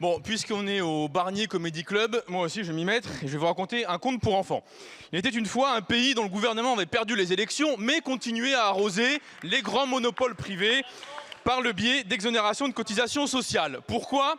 Bon, puisqu'on est au Barnier Comedy Club, moi aussi je vais m'y mettre et je vais vous raconter un conte pour enfants. Il était une fois un pays dont le gouvernement avait perdu les élections, mais continuait à arroser les grands monopoles privés par le biais d'exonérations de cotisations sociales. Pourquoi?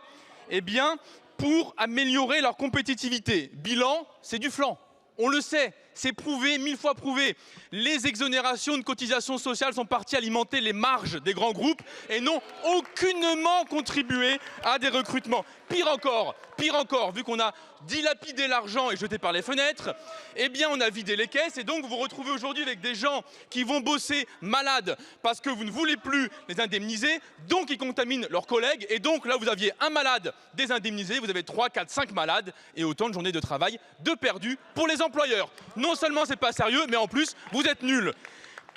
Eh bien, pour améliorer leur compétitivité. Bilan, c'est du flan. On le sait, c'est prouvé, 1000 fois prouvé. Les exonérations de cotisations sociales sont parties alimenter les marges des grands groupes et n'ont aucunement contribué à des recrutements. Pire encore, vu qu'on a dilapidé l'argent et jeté par les fenêtres, eh bien on a vidé les caisses et donc vous vous retrouvez aujourd'hui avec des gens qui vont bosser malades parce que vous ne voulez plus les indemniser, donc ils contaminent leurs collègues et donc là vous aviez un malade désindemnisé, vous avez 3, 4, 5 malades et autant de journées de travail de perdues pour les employeurs. Non seulement c'est pas sérieux, mais en plus vous êtes nuls.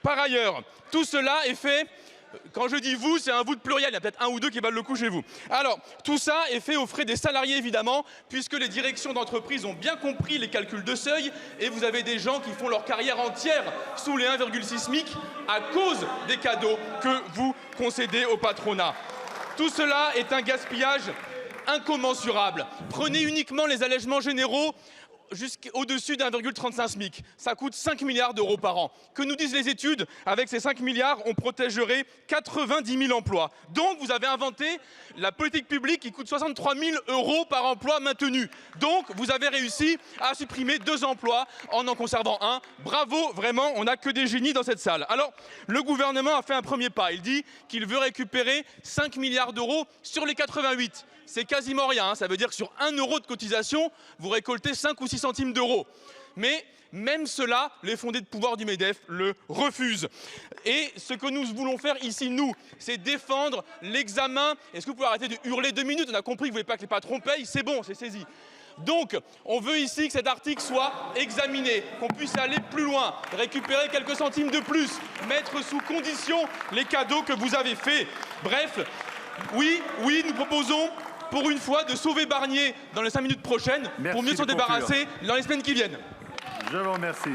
Par ailleurs, tout cela est fait. Quand je dis vous, c'est un vous de pluriel, il y a peut-être un ou deux qui valent le coup chez vous. Alors, tout ça est fait aux frais des salariés évidemment, puisque les directions d'entreprise ont bien compris les calculs de seuil et vous avez des gens qui font leur carrière entière sous les 1,6 SMIC à cause des cadeaux que vous concédez au patronat. Tout cela est un gaspillage incommensurable. Prenez uniquement les allègements généraux jusqu'au-dessus d'1,35 SMIC. Ça coûte 5 milliards d'euros par an. Que nous disent les études? Avec ces 5 milliards, on protégerait 90 000 emplois. Donc, vous avez inventé la politique publique qui coûte 63 000 euros par emploi maintenu. Donc, vous avez réussi à supprimer 2 emplois en conservant un. Bravo, vraiment, on n'a que des génies dans cette salle. Alors, le gouvernement a fait un premier pas. Il dit qu'il veut récupérer 5 milliards d'euros sur les 88. C'est quasiment rien, ça veut dire que sur 1 euro de cotisation, vous récoltez 5 ou 6 centimes d'euros. Mais même cela, les fondés de pouvoir du MEDEF le refusent. Et ce que nous voulons faire ici, nous, c'est défendre l'examen. Est-ce que vous pouvez arrêter de hurler 2 minutes? On a compris que vous ne voulez pas que les patrons payent, c'est bon, c'est saisi. Donc, on veut ici que cet article soit examiné, qu'on puisse aller plus loin, récupérer quelques centimes de plus, mettre sous condition les cadeaux que vous avez faits. Bref, oui, nous proposons pour une fois de sauver Barnier dans les 5 minutes prochaines. Merci pour mieux s'en débarrasser dans les semaines qui viennent. Je vous remercie.